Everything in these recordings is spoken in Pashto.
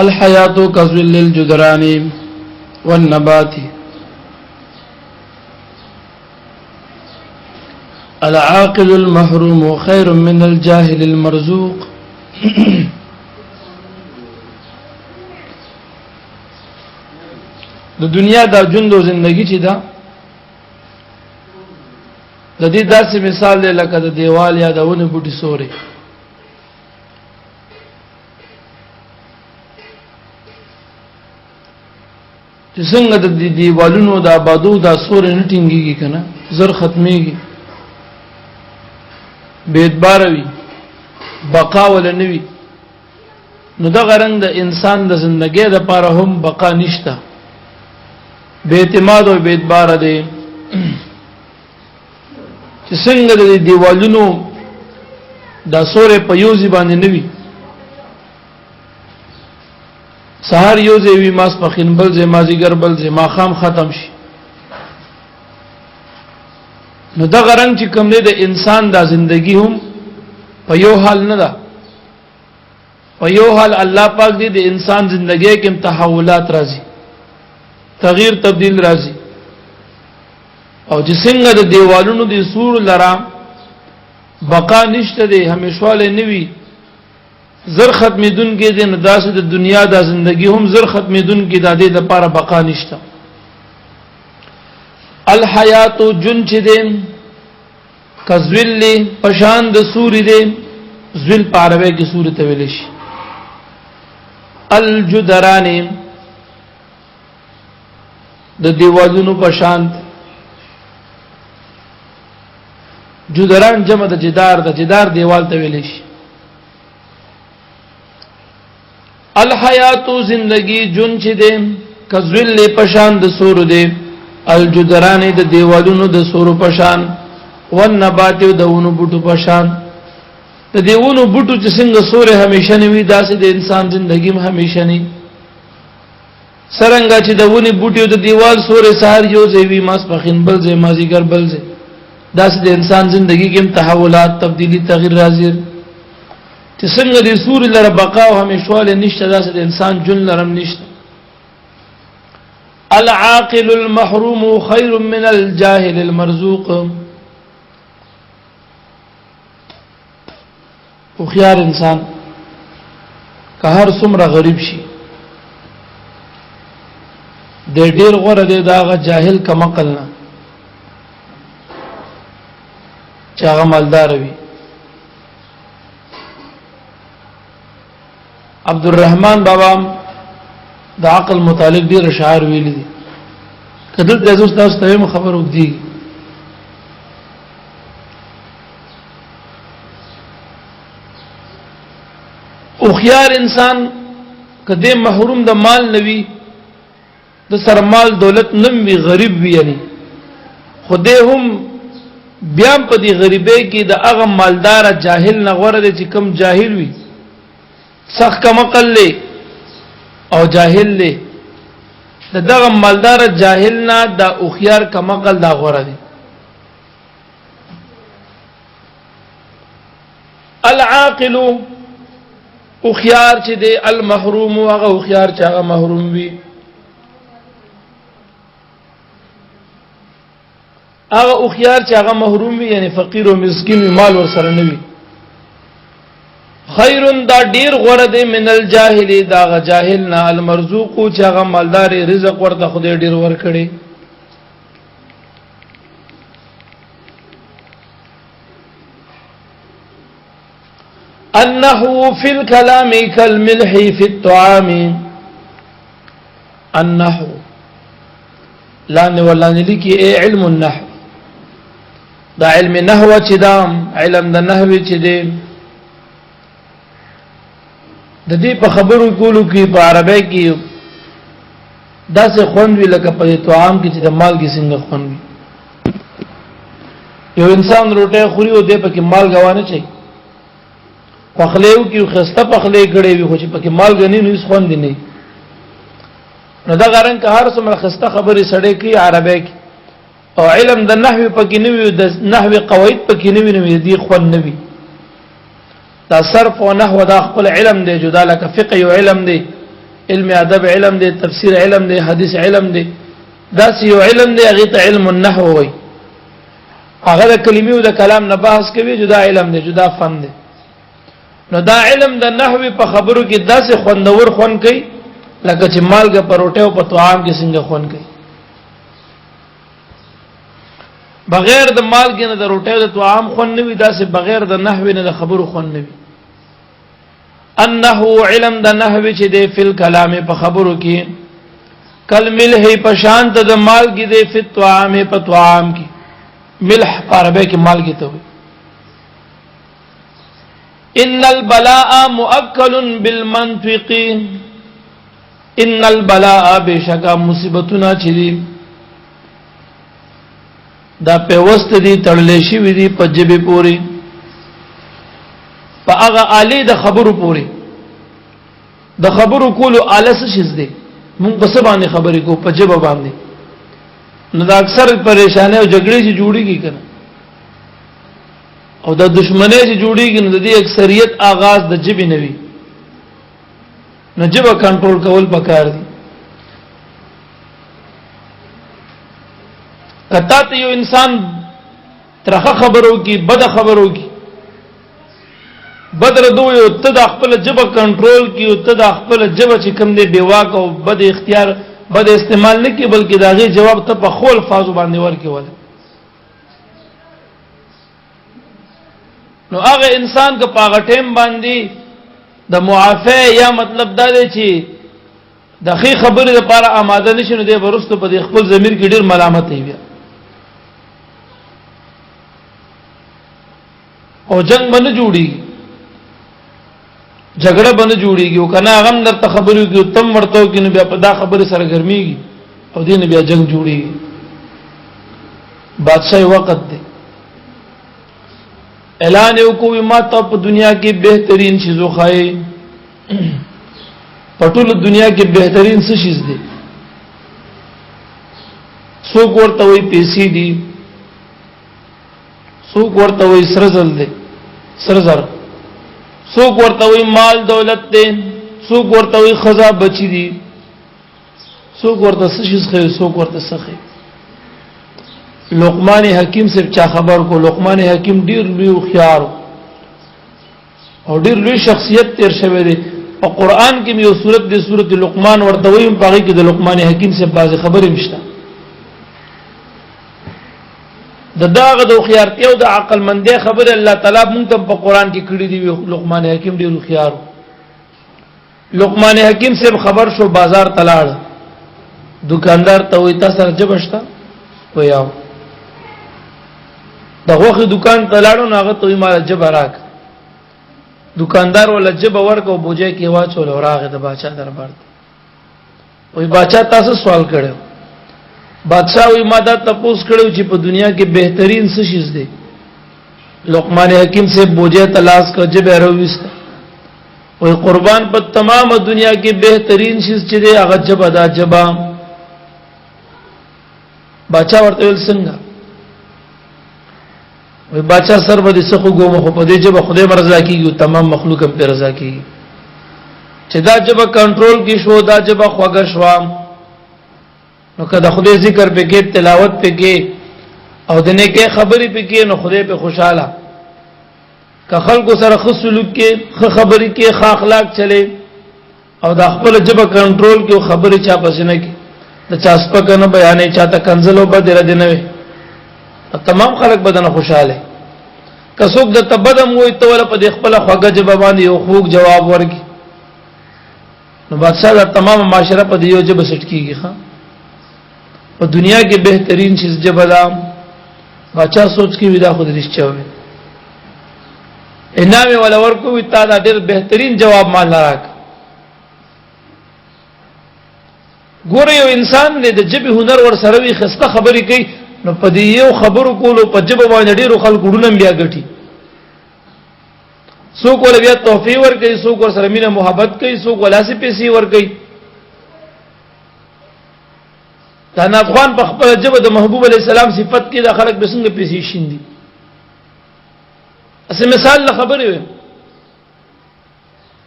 الحياة كظل الجدران والنبات العاقل المحروم خير من الجاهل المرزوق. د دنیا دا ژوند او زندگی چې دا د دې داسې مثال دی لکه د دیوال یا د ونه بوټي سوري. چې څنګه د دیوالونو د آبادو دا سوري نه ټینګيږي کنه زر ختميږي بے اعتبار وي بقا ول نه وي نو دا غرنګ د انسان د زندګۍ لپاره هم بقا نشته بے اعتماد او بے اعتبار دي. چې څنګه د دیوالونو دا سورې په یوځي باندې نه وي سحر یوځي وي ماس په خنبل زې مازیګر بل زې ماخام ختم شي نو دا غرنګ چې کوم دی د انسان دا زندگی هم په یو حال نه ده په یو حال الله پاک دې د انسان زندگی کې تحولات راځي تغییر تبديل راځي او چې څنګه د دیوالونو د سور لرا بقا نشته دی همیشواله نوي زر ختمیدون کې د نداسه د دنیا د زندگی هم زر ختمیدون کې د دې لپاره بقا نشته. الحیات جن چې دې کذل پشان د سوري دې ذل پاروي کې سوري ته ویل شي. الجدران د دیوالونو پشان جدران جمع د جدار د جدار دیوال ته ویل شي. الحیات زندگی جون چې دې کذل پشان د سور دې الجدران د دیوالونو د سور پشان والنبات د ونو بوټو پشان د دیونو بوټو چې څنګه سور همیشه نیوي داسې د انسان زندگی هم همیشه ني سرنګا چې د ونی بوټي د دیوال سور سحر یو زوی ماس پخین بل زې مازیګر بل زې داسې د انسان زندگی کې تحولات تبدیلی تغییر راځي چې څنګه د سور لره بقا او همیشواله نشته داسې د انسان جن لرم نشته. العاقل المحروم خير من الجاهل المرزوق. او خيار انسان که هر څومره غریب شي د ډیر غوړه دی دا جاهل کمقل نه چې هغه مالدار وي. عبدالرحمن بابا د عقل متعلق ډیر شعر ویلي دي کله د اوس تاسو ته خبر وکړي. او خيار انسان کده محروم د مال نوي د سر مال دولت نم وی غریب وی یعنی خدای هم بیا په دې غریبۍ کې د هغه مالدار جاهل نه غوړه دي چې کم جاهل وي سخ کم عقل له او جاهل له دغه مالدار جاهل نه د او خيار کم عقل دا غوړه دي. العاقل او خيار چې دی المحروم هغه او خيار چې هغه محروم وي هغه او خيار چې هغه محروم وي یعنی فقیر او مسکین مال ور سره نه وي. خیر دا ډیر غوړه دی من الجاهل دا جاهل نه المرزوق چې هغه مالدار رزق ورته خدای ډیر ور کړي. النحو في الكلام كالملح في الطعام. النحو لان ولا نلکی علم النحو دا علم نحو چې دا علم د نحو چې دی د دې په خبرو کولو کې په عربی کې داسې خوند وی لکه په طعام کې چې د مال کې څنګه خوند وي. یو انسان روټه خوري او دې په کې مال غوانه چي پخلیو کې خسته پخلی کړي وي خو چې پکې مال غني نه خوند نه نو دا غرن که هر څومره خسته خبري سړی کې عربی کې او علم د نحو پکې نه وي د نحو قواعد پکې نه وي دي خوند نه وي. دا صرف او نحو دا خپل علم دی جدا لکه فقه یو علم دی علم ادب علم دی، تفسیر علم دی، حدیث علم دی، دا یو علم دی هغه ته علم النحو وای. هغه د کلمې او د کلام نه بحث کوي، جدا علم دی، جدا فن دی. نو دا علم د نحو په خبرو کې داسې خوندور خون کوي لکه چې مالګه پروټه او په طعام کې څنګه خون کوي. بغیر د مالګې نه د روټه او د طعام خون نه وي، داسې بغیر د نحو نه د خبرو خون نه وي. انه علم د نحو چې دی فل کلام په خبرو کې کل ملح په شان د مالګې دی په طعام په طعام کې. ملح عربی کې مالګې ته وي. ان البلاء مؤکل بالمنطق، ان البلاء بشکا مصیبتنا چې دي دا په وست دي تړلې شي وي دي په جبه پوری، په هغه الی د خبرو پوری. د خبرو کولو آلس شیز دي مونږ په څه باندې خبرې کو په جبه باندې. نو دا اکثر پریشانه او جګړې چې جوړیږي کنه او د دشمنۍ چې جوړیږي نو د دې اکثریت آغاز د جبه نوي. نو جبه کنټرول کول پکار دي. کته ته یو انسان ترخه خبرو کی بد خبرو کی بدر دوی او ته د خپل جبه کنټرول کی او ته د خپل جبه چې کوم دی بیواک او بد اختیار بد استعمال نه کی بلکې داغه جواب ته په خول فازو باندې ورکی وله. نو هغه انسان که پاغه ټیم باندې د معافی یا مطلب دا دی چې د خې خبرې لپاره آماده نشي نو دی ورستو په خپل ضمیر کې ډیر ملامت وي او جنگ باندې جوړیږي، جګړه باندې جوړیږي او کنه هغه درته خبرو کې تم ورته کې نو بیا په دا خبره سره ګرميږي او دین بیا جنگ جوړیږي. بادشاہ وخت دی اعلان یو کوی ما ته په دنیا کې بهترین چیزو خای پټول دنیا کې بهترین څه شیز دی. څوک ورته وي پیسې دي، څوک ورته وي سرزل دی سرزر، څوک ورته وي مال دولت دی، څوک ورته وي خزا بچی دي، څوک ورته څه شیز خي، څوک ورته څه خي. لقمان حکیم سے چا خبر کو لقمان حکیم ډیر لوی خيار او ډیر لوی شخصیت تیر شوی دی. او قران کې یو سورۃ دی سورۃ لقمان ورته ویم پاره کې د لقمان حکیم سے بعض خبرې مشته. د داغه د خيارتي او د عقل مندي خبره الله تعالی مونږ ته په قران کې کړی دی. لقمان حکیم ډیر خيار. لقمان حکیم سے خبر شو بازار تلاړ، دکاندار ته وې تاسو رجبشتا ویاو د غوخه دکان تلاړو ناغه ته مال جب راک. دکاندار ول جب ورکو بوجه کې واچول او راغه د بادشاہ دربار ته. وې بادشاہ تاسو سوال کړو. بادشاہ وې ماده تپوس کړو چې په دنیا کې بهترین څه شیز دی. لقمان حکیم سے بوجه تلاش کو جب رويست. وې قربان په تمام دنیا کې بهترین شیز چې دی هغه جب ادا جبا. بادشاہ ورته ول څنګه وی بادشاہ سر باندې سخو ګومه خو په دې جبه خدای مرزا کیږي تمام مخلوق هم پر رضا کیږي. چې دا جبه کنټرول کی شو دا جبه خوګه شو نو کله خدای ذکر په کې تلاوت په کې او د نه کې خبرې په کې نو خدای په خوشاله. که خلکو سره خو سلوک کې خبرې کې اخلاق چلے او د خپل جبه کنټرول کې خبرې چا پسنه کې د چاسپک نه بیانې چاته کنزلو بدره دی نه تمام خلق بدن خوشاله. کڅوک د تبدم وې توله په خپل خوګه جواب باندې یو خوګ جواب ورکي نو بادشاہ د تمام معاشره په دیو جب سټ کیږي. ها په دنیا کې بهترین چیز جبلا بادشاہ سوچ کې ودا خود رښتیا وي انعام ولا ورکو وي تا دا ډېر بهترین جواب مال راک. ګوره یو انسان د جبه هنر ور سره وي خسته خبرې کوي نو په دې یو خبرو کولو په جبه باندې ډیرو خلکو ډونم بیا غټي. څوک ول بیا توفیق ور کوي، څوک ور سره مینه محبت کوي، څوک ولاسي پیسې ور کوي. دا نه افغان په خپل جبه د محبوب علی السلام صفت کې د خلک به څنګه پیسې شیندي. اسه مثال له خبرې و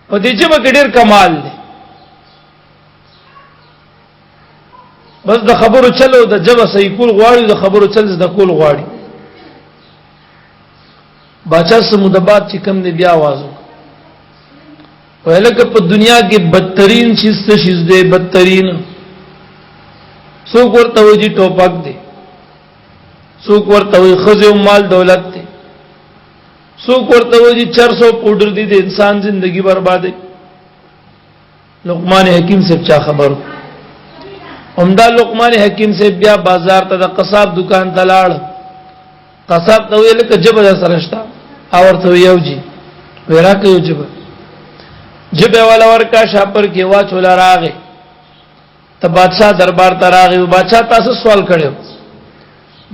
په دې جبه کې ډیر کمال دی. بس د خبرو چلو د جبه صحیح کول غواړي د خبرو چل د کول غواړي باچا سمودبات چې کم دی بیا आवाज ویلکه په دنیا کې بدترین چیز څه شیز دی بدترین څوک ورته وږي ټوپک دی څوک ورته وي خزه مال دولت دی څوک ورته وږي 400 پودر دی د انسان زندگی بربادي لقمان حکیم سے چا خبر عمدہ لقمان حکیم سے بیا بازار ته د قصاب دکان ته لاړ قصاب ته ویل ک جبه سرشتہ اورته یوجی ورا ک یو جبه والا ورکا شاپر کې واچول راغې ته بادشاہ دربار ته راغې بادشاہ تاسو سوال کړو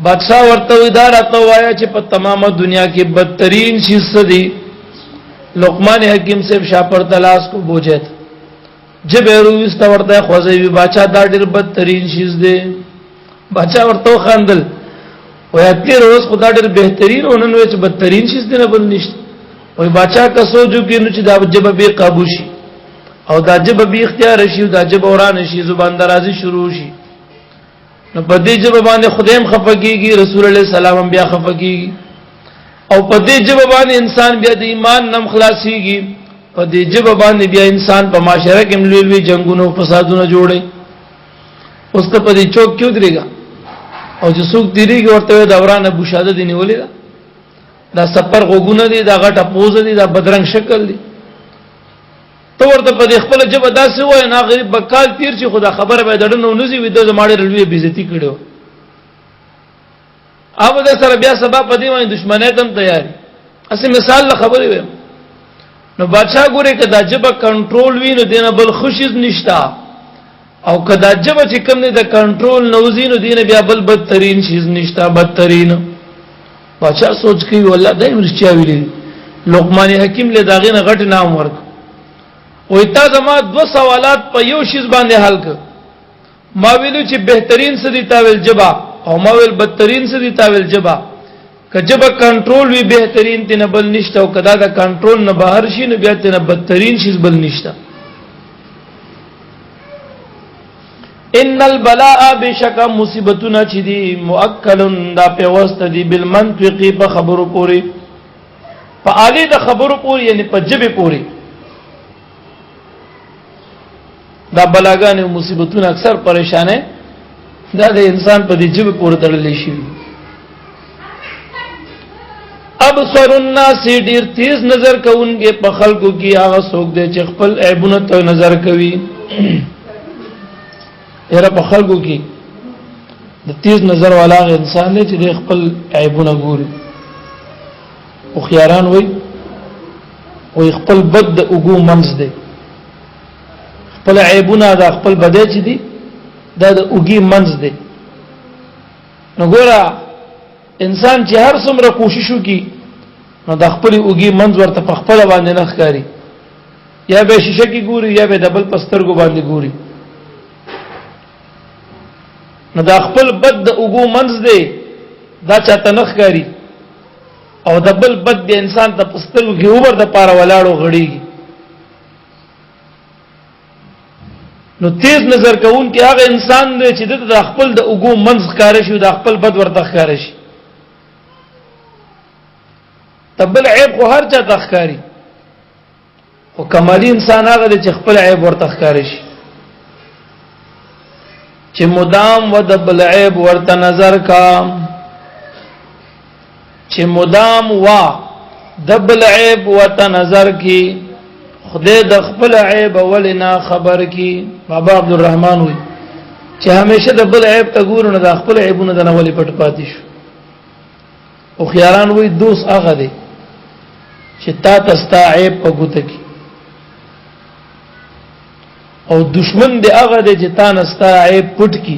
بادشاہ ورته ودار ته وایا چې په تمامه دنیا کې بدترین چیز څه دی لقمان حکیم سے شاپر تلاش کو بوجه جب رويست ورته خوځي وی بادشاہ دا ډېر بدترین چیز دی بادشاہ ورته خندل وای تیر روز خدا ډېر بهترین اونن وچ بدترین چیز دی نه بل نشته وای بادشاہ کا سوچو کې نو چې دا جب به قابو شي او دا جب به اختیار شي دا جب اوران شي زبان درازي شروع شي نو په دې جب باندې خدایم خفقيږي رسول الله سلام بیا خفقيږي او په دې جب باندې انسان بیا د ایمان نم خلاصيږي په دې جب باندې بیا انسان په معاشره کې ملوي جنگونو فسادونه جوړي اوس ته په دې چوک کیو درېګا او چې څوک دیریږي ورته دوران ابو شاده دی نیولې دا سفر غوګونه دي دا غټه پوزه دي دا بدرنګ شکل دي تو ورته په خپل جبه داسې وای نه غریب بکال تیر چې خدا خبره به دړنو نزي وي د زماړي رلوي بیزتی کړو اوبه د سره بیا سبا په دی وای دشمنه تم تیاری اسی مثال له خبرې ویم نو بادشاہ ګوره کدا جبه کنټرول وینو دینه بل خوشیز نشتا او کدا جبه چې کوم نه د کنټرول نوزینو دینه بیا بل بدترین چیز نشتا بدترین بادشاہ سوچ کوي والله دای ورچا ویلي لقمان حکیم له داغه نه غټ نام ورک وای تا زما دو سوالات په یو شیز باندې حل ک ما ویلو چې بهترین سدي تاویل جبا او ما ویل بدترین سدي تاویل جبا کجبه کنټرول وی بهترین تنه بل نشته او کدا دا کنټرول نه بهر شي نه بیا تنه بدترین شیز بل نشته ان البلاء بشک مصیبتنا چي دي مؤکلن دا پیوست دي بالمنطق په خبرو پوری په عالی د خبرو پوری یعنی په جبه پوری دا بلاګان او مصیبتونه اکثر پریشانه دا د انسان په دې جبه پوری تړلې شي ابصر الناس ډیر تیز نظر کوونکې په خلکو کې هغه څوک دی چې خپل عیبونه ته نظر کوي یره په خلکو کې د تیز نظر والا انسان دی چې خپل عیبونه ګوري او خياران وي خپل بد د اوګو منځ دی خپل عیبونه د خپل بده چې دي دا د اوګي منځ دی نو ګوره انسان چې هر څومره کوشش وکي نو د خپل اوګي منځ ورته په خپل باندې نه ښکاری یا به شیشه کې ګوري یا به دبل پسترګو باندې ګوري نو دا خپل بد د اوګو منځ دی دا چاته نه ښکاری او دبل بد د انسان ته پسترګو کې اوپر د پاره ولاړو غړيږي نو تیز نظر کوون کې هغه انسان دی چې د خپل د اوګو منځ ښکار شي د خپل بد ورته ښکار شي تبل عیب خو هر چا تخکاری او کمالی انسان هغه چې خپل عیب ورته ښکار شي چې مدام و دبل عیب ورته نظر کا چې مدام و دبل عیب ورته نظر کی خدای د خپل عیب ولنا خبر کی بابا عبدالرحمن وي چې همیشه د بل عیب ته ګورو نه د خپل عیبونه د نوولې پټ پاتې شو او خياران وي دوست هغه دی چې تا تستا عیب په ګوته کی او دشمن دی هغه دی چې تا نستا عیب پټ کی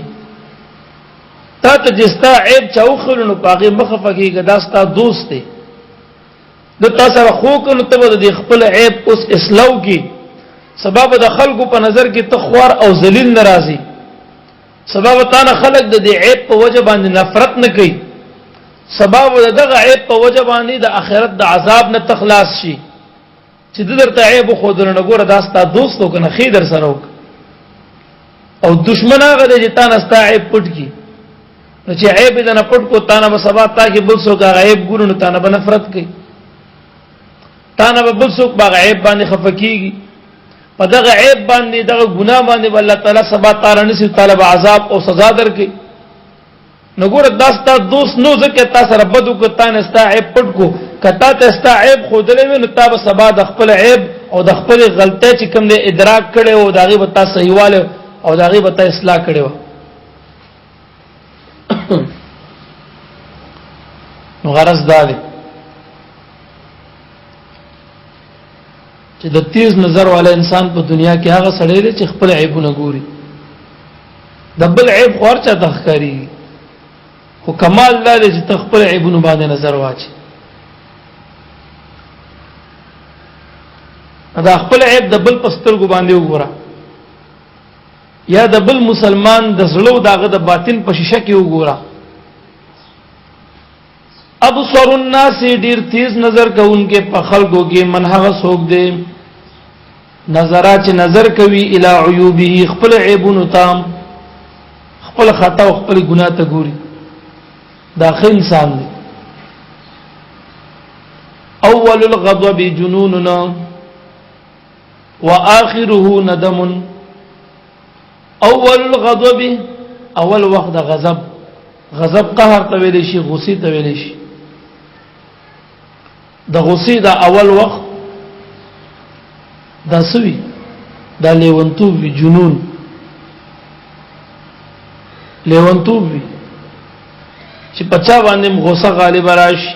تا ته جستا عیب چاوخلو نو پاغه مخفه کیږي دا ستا دوست دی د تاسو خو کنه ته د خپل عیب اوس اسلام کی سبب د خلکو په نظر کې تخوار او ذلیل ناراضي سبب تانه خلق د دې عیب په وجه باندې نفرت نه کوي سبب دغه عیب په وجه باندې د آخرت د عذاب نه تخلاص شي چې درته عیب خو درنه ګوره دا ستا دوستو کنه خې در سره وک او دشمن هغه چې تا نه ستا عیب پټ کی نو چې عیب دې نه پټ کو تا نه به سبا تا کې بل څوک هغه عیب ګورو نو تا نه به نفرت کوي تا نه به بل څوک هغه عیب باندې خفه کیږي په دغه عیب باندې دغه ګناه باندې الله تعالی سبا تعالی نسی طالب عذاب او سزا درکې نو ګوره داستا دوست نو ځکه تا سره بدو کو تا نه ستا عیب پټ کو کتا ته ستا عیب خودلې نو تا به سبا د خپل عیب او د خپل غلطۍ چې کوم دې ادراک کړي او داغه به تا صحیحواله او داغه به تا اصلاح کړي و نو غرض دا دی چې د تیز نظر والا انسان په دنیا کې هغه سړی دی چې خپل عیبونه ګوري د بل عیب خور چا تخکاری خو کمال دا دی چې خپل عیبونه باندې نظر واچي دا خپل عیب د بل پسترګو باندې وګوره یا د بل مسلمان د زړه داغه د باطن په شیشه کې وګوره ابصر الناس ډیر تیز نظر کوونکې په خلقو کې من هغه څوک دی نظرات نظر کوي الی عیوبه خپل عیبونو تام خپل خطا او خپل ګناه ته ګوري دا ښه انسان دی اول الغضب جنوننا واخره ندم اول الغضب اول وخت غضب غضب قهر ته ویل شي غصه ته ویل شي د غصې دا اول وخت دا سوي دا لیونتوب وی جنون لیونتوب وی چې پچا باندې غصه غالب راشي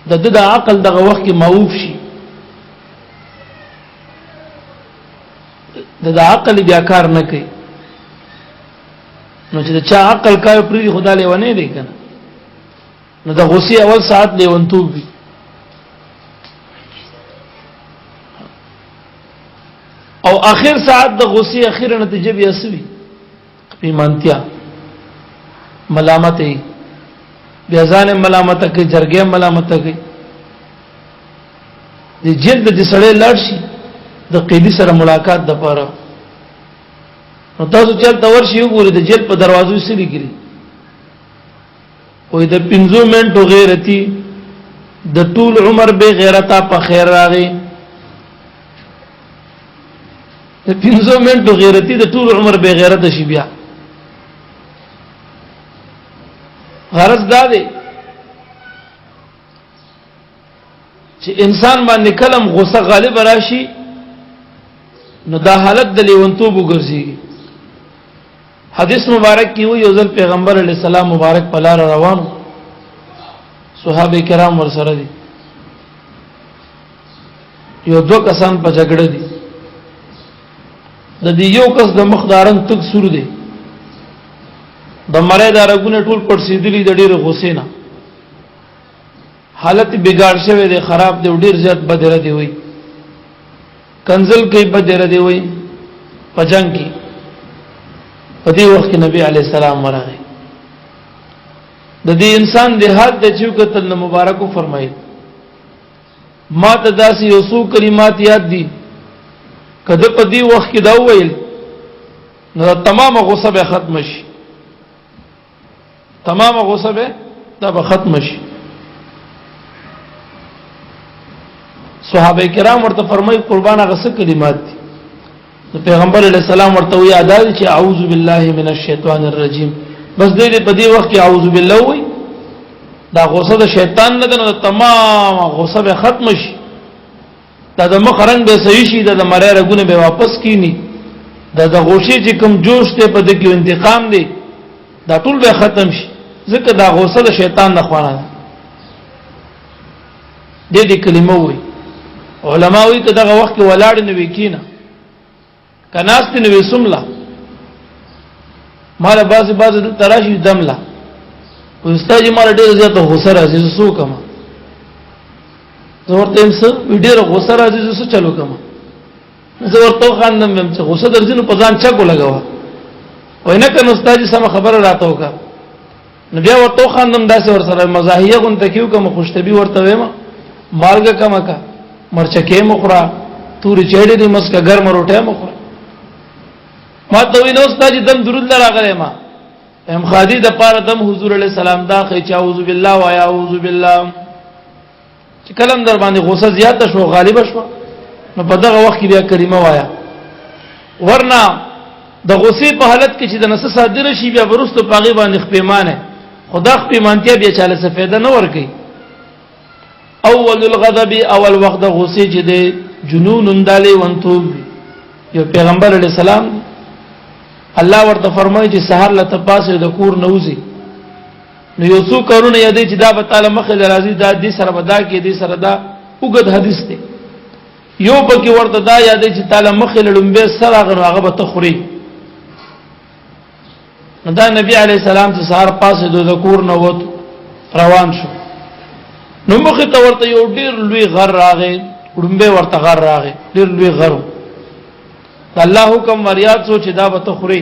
د عقل دغه وخت کې معوف شي د عقل بیا کار نه کوي نو چې چا عقل کار پری خدا لیونه دی کنه نو د غصې اول ساعت لیونتوب وي او اخر ساعت د غصې اخیره نتیجه بیا سوي پیمانتیا ملامت ای بیا ځان ملامت کوي جرګه ملامت کوي د جلد د سړی لړ شي د قیدی سره ملاقات د پاره نو تاسو چلته ورشي وګورئ د جیل په دروازو سری کړی وې د 15 منټو غیرتی د ټول عمر به غیرتا په خیر راغی د 15 منټو غیرتی د ټول عمر به غیرت شي بیا غرض دا دی چې انسان باندې کلم غصه غالب راشي نو دا حالت د لیونتوب وګرځي حدیث مبارک کی وی یوزل پیغمبر علیہ السلام مبارک پلار روانو صحابه کرام ورسره دي یو دو کسان په جګړه دي د دې یو کس د مخدارن تک سور دي د مړې دارګونه ټول پټ سیدلی د ډېر غصې نه حالت بګاړ شوی دی خراب دی ډېر زیات بدره دی وی کنزل کې بدره دی وی پجنګ کې په دې وخت کې نبی علی السلام ورغی د دې انسان د حال د چوکتل مبارکو فرمایي ما ته داسې یو څو کلمات یاد دي کله په دې وخت کې دا ویل نو تمام غصه به ختم شي تمام غصه به دا به ختم شي صحابه کرام ورته فرمایي قربانه غصه کلمات دي پیغمبر علیہ السلام ورته وی ادا چې اعوذ بالله من الشیطان الرجیم بس دې په دې وخت کې اعوذ بالله وی دا غصه د شیطان نه ده تمام غصه به ختم شي دا د مخ رنگ به صحیح شي دا د مړی رګونه به واپس کینی دا د غوشي چې کوم جوش ته په دې کې انتقام دی دا ټول به ختم شي ځکه دا غصه د شیطان نه خوانه ده دې کلمه وی علماء وی ته دغه وخت کې ولاړ نه وکینه کناست نو وسملا مال باز تراشی دملا استاد مال ډیر زیاته غوسه راځي سو کما زورته هم څه ډیر غوسه راځي سو چلو کما زورته خاندم هم څه غوسه درځي نو پزان چا کو لگاوا وینه کنه استاد سم خبره راته وکا نو بیا ورته خاندم داسې ور سره مزاحیه غون تکیو کما خوشتبي ورته وېما مالګه کما کا مرچکه مخرا توري چېړې دې مسکه ګرم روټه مخرا ما ته وینو استاد دم درود راغلی ما ام خادي د پاره دم حضور علی السلام دا خي چې اعوذ بالله و اعوذ بالله چې کلم در باندې غوسه زیاته شو غالب شو نو په دغه وخت کې بیا کریمه وایا ورنه د غوسې په حالت کې چې د نس صادره شي بیا ورستو پاغي باندې خپېمانه خدا خپېمانتیا بیا چاله څه فایده نه ورکي اول الغضب اول وخت د غوسې چې د جنون اندالي ونتوب یو پیغمبر علی السلام الله ورته فرمایي چې سحر لته پاسه د کور نوځي نو یو څو کارونه یادې چې دا به تعالی مخه راځي دا دې سره بدا کې دې سره دا وګد حدیث دی یو پکې ورته دا یادې چې تعالی مخه لړمبه سره هغه به تخوري دا نبی علی السلام چې سحر پاسه د کور نو وته روان شو نو مخه ته ورته یو ډیر لوی غر راغی لړمبه ورته غر راغی ډیر لوی غر الله حکم مریاد سوچ دا به تخوري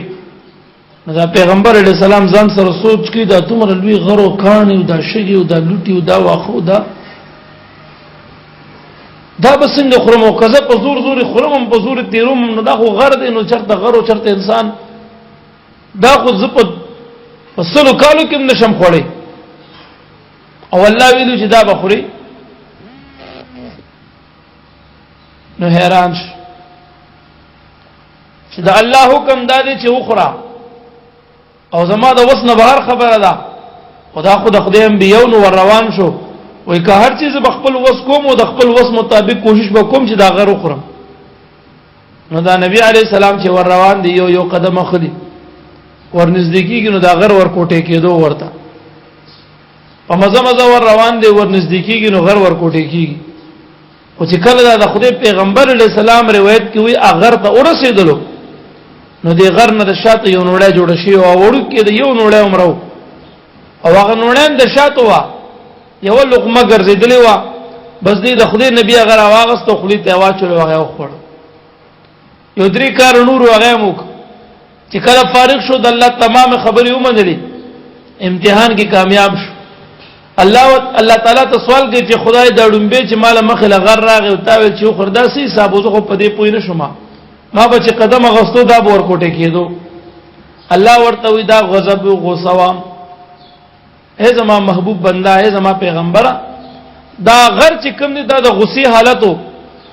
دا پیغمبر علیہ السلام ځان سره سوچ کی دا تمره لوی غرو کانی دا شګي دا لوټي دا واخو دا بسنګ خرمو کزه په زور زور خرمم په زور تیروم نو دا خو غر دی نو چرته غرو چرته انسان دا خو زپد وسلو کالو کې نشم خوړی او الله ویلو چې دا بخوري نو حیران شو چې دا الله حکم دا دی چې وخورا او زما د وسنه بهر خبره ده خدا خود خدای انبیو نو روان شو وای که هر چیز بخپل وس کوم او د خپل وس مطابق کوشش وکوم چې دا غر وخورم نو دا نبی علی السلام چې ور روان دی یو قدم اخلي ور نزدیکیږي نو دا غر ور کوټه کېدو ورته په مزه مزه ور روان دی ور نزدیکیږي نو غر ور کوټه کېږي او چې کله دا خدای پیغمبر علی السلام روایت کوي اگر ته ورسېدلو نو دی غر نه د شاته یو نوړی جوړ شي او وړو کې د یو نوړی عمرو او هغه نوړی د شاته وا یو لقمه ګرځیدلی وا بس دی د خدای نبی هغه راواغست خلی ته واچول هغه خور یو درې کار نور هغه موک چې کله فارغ شو د الله تمام خبرې ومنلې امتحان کې کامیاب شو الله تعالی ته سوال کوي چې خدای دا ډومبه چې مال مخه لغر راغی او تاویل چې خوردا سي حساب وزغه په دې پوی نه شوم ما به چې قدم غستو دا بور کوټه کېدو الله ورته وی دا غضب او غوسه اے زما محبوب بندا اے زما پیغمبر دا غر چې کوم دي دا د غصې حالتو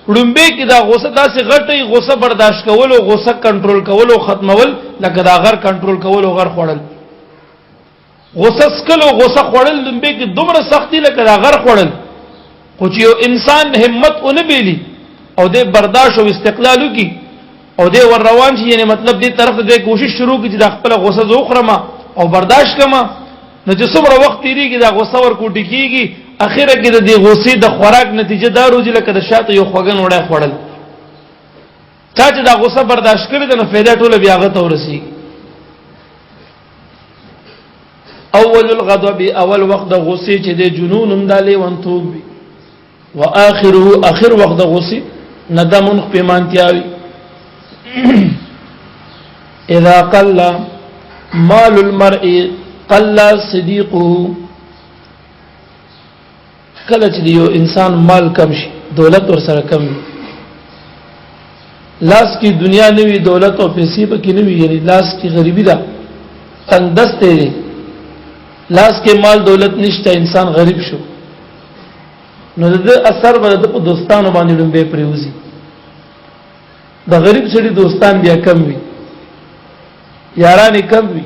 ړومبه کې دا غوسه داسې غټي غوسه برداشت کول او غوسه کنټرول کول او ختمول لکه دا غر کنټرول کول او غر خوړل غوسه سکل او غوسه خوړل ړومبه کې دومره سختي لکه دا غر خوړل خو چې یو انسان همت اون بیلی او دې برداشت او استقلال وکي او دې ور روان شي یعنی مطلب دې طرف ته کوشش شروع کی چې د خپل غوسه زوخرما او برداشت کما نو چې څومره وخت تیریږي دا غوسه ور کوټی کیږي اخیره کې د دې غوسې د خوراک نتیجه دا روزي لکه د شاته یو خوګن وړای خوړل چا چې دا غوسه برداشت کړی د نو فایده ټوله بیا غته ورسی اول الغضب اول وقت د غوسې چې د جنون اندالي وانتوب واخره اخر وقت د غوسې ندم پیمانتیاوي اذا قل مال المرء قل صديقه کله چې یو انسان مال کم شي دولت ور سره کم لاس کی دنیا نوی دولت او پیسې به کې نوی یعنی لاس کی غریبی ده تنگ دسته دی لاس کې مال دولت نشته انسان غریب شو نو د اثر به د دوستانو باندې ډمبه پریوزي د غریب سړي دوستان بیا کم وي یاران کم وي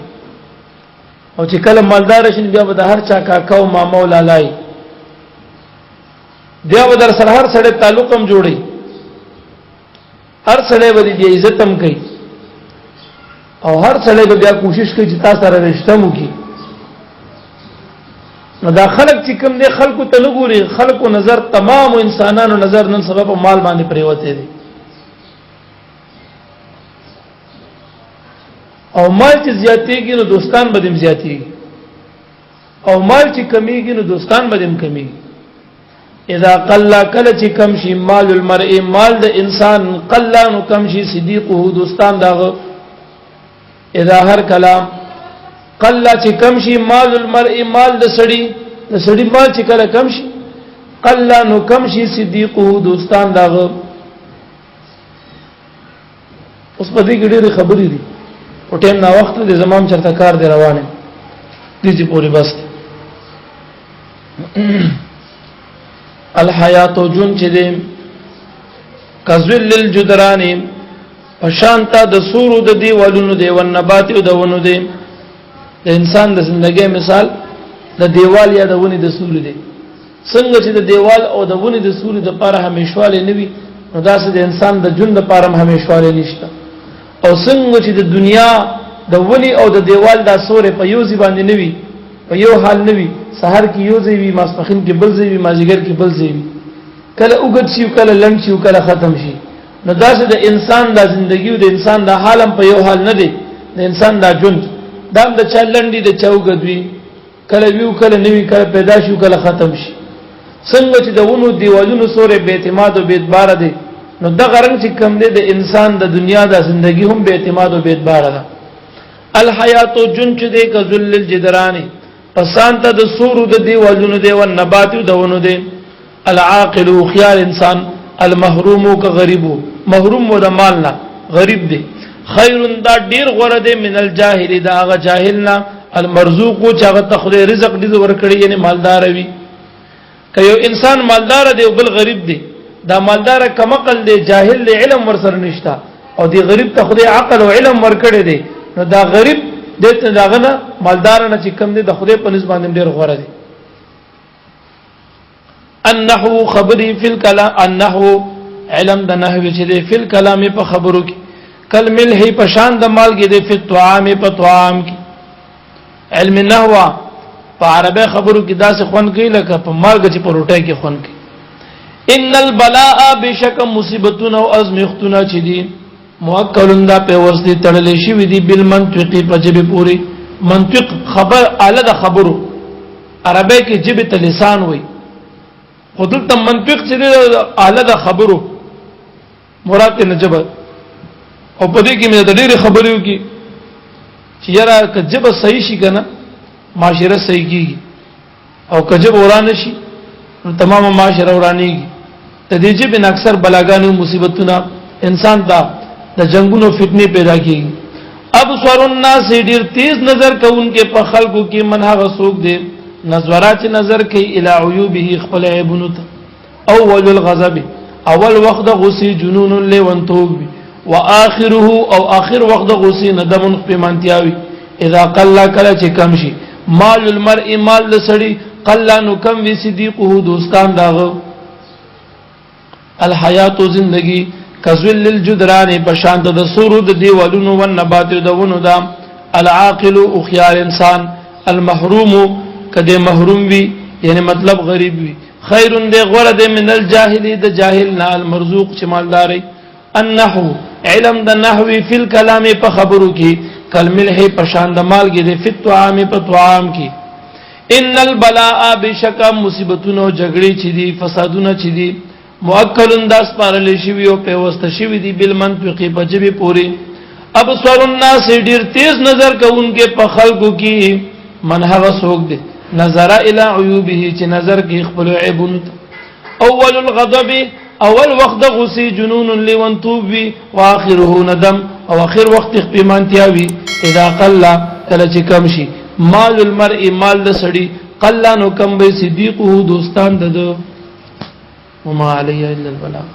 او چې کله مالدار شي بیا به د هر چا کاکا او ماما او لالای بیا به در سره هر سړی تعلق هم جوړي هر سړی به دې عزت هم کوي او هر سړی به بیا کوشش کوي چې تاسو سره رشتہ مو کوي نو دا خلق چې کوم دي خلقو ته لګوري خلقو نظر تمام انسانانو نظر نن سبب مال باندې پریوته دي او مال چې زیاتېږي نو دوستان به دیم زیاتېږي او مال چې کمیږي نو دوستان به دیم کمیږي اذا قل کل چې کم شي مال المرء مال د انسان قل نو کم شي صدیقه دوستان داغه اذا هر کلام قل چې کم شي مال المرء مال د سړي مال چې کله کم شي قل نو کم شي صدیقه دوستان داغه اوس په دې کې ډېرې خبرې دي او ټیم نا وخت د زمام چرته کار دی روانه دي چې پوری بس الحیات جون چې دې کذل للجدران پشانتا د سورو د دیوالونو دی او نبات او د ونو دی د انسان د ژوندۍ مثال د دیوال یا د ونې د سوري دی څنګه چې د دیوال او د ونې د سوري د پاره همیشواله نوي نو داسې د انسان د ژوند د پاره همیشواله نشته او څنګه چې د دنیا د ونې او د دیوال د سورې په یو ځای باندې نوي په یو حال نوي سحر کې یو ځای وي ماسپخین کې بل ځای وي مازیګر کې بل ځای وي کله اوګد شي کله لنډ شي کله ختم شي نو داسې د انسان د ژوندۍ او د انسان د حالم په یو حال نه دی د انسان د ژوند دا د چلندې د چوغدوي کله ویو کله نوي کله پیدا شي کله ختم شي څنګه چې د ونو دیوالونو سورې به اعتماد او به اعتبار دي نو د غرنګ چې کم دی د انسان د دنیا د ژوندۍ هم به اعتماد او به اعتبار ده الحیات جن چې دی کذل الجدران پسانت د سورو د دیوالونو دی او نبات د ونو دی العاقل خيار انسان المحروم کا غریب محروم و د مالنا غریب دی خیر دا ډیر غره دی من الجاهل دا هغه جاهلنا المرزوق چې هغه تخری رزق دې ورکړي یعنی مالدار وي کيو انسان مالدار دی او بل غریب دی دا مالدار کمقل دی جاهل دی علم ورسره نشتا او دی غریب ته خدای عقل او علم ورکړي دی نو دا غریب دته داغه نه مالدار نه چې کم دی د خدای په نسبت باندې ډیر غره دی النحو خبري فی الكلام النحو علم د نحو چې دی فی الكلام په خبرو کې کل ملح په شان د مال کې دی په طعام په طعام کې علم نحو په عربی خبرو کې داسې خون کوي لکه په مالګ چې په روټۍ کې خون کوي ان البلاء بشک مصیبتنا او ازمختنا چې دي موکلن دا په ورسې تړلې شي وي دي بالمنطق په جبه پوری منطق خبر اعلی د خبرو عربی کې جبه ته لسان وي خودل ته منطق چې اعلی د خبرو مراد نه جبه او په دې کې مې د ډېر خبرو کې چې یاره کجبه صحیح شي کنه معاشره صحیح کیږي او کجب ورانه شي نو تمام معاشره ورانيږي ته دې چې بن اکثر بلاګانو مصیبتونه انسان ته د جنگونو فتنه پیدا کیږي اب سور الناس ډیر تیز نظر کوونکې په خلقو کې منها غسوک دي نظرات نظر کوي الی عیوبه خپل عیبونو ته اول الغضب اول وقت غصی جنون لونتوب واخره او اخر وقت غصی ندم پمانتیاوي اذا قل کله چې کم شي مال المرء مال لسړي قل نو کم وی صدیقه دوستان داغه الحیات زندگی کذل الجدران بشانت د سورو د دیوالونو و نبات د ونو دا العاقل او خيار انسان المحروم کده محروم وی یعنی مطلب غریب وی خیر د غره د من الجاهل د جاهل نه المرزوق چې مالداري النحو علم د نحوی فی الكلام په خبرو کې کلمه پشان د مال کې د فتوام په طعام کې ان البلاء بشک مصیبتونو جګړې چې دي فسادونه چې دي موکلن داس پارل شي او په وست شي دي بالمنطق په جبه پوری ابصر الناس ډیر تیز نظر کوونکې په خلقو کې من هغه سوق دي نظر الى عيوبه چې نظر کې خپل عیبونه اول الغضب اول وقت غصی جنون لونتوبی واخره ندم او اخر وقت اخپیمانتیاوی اذا قل کله چې کم شي مال المرء مال لسړي قل نو کم به صدیقه دوستان دده وما علی الا البلاغ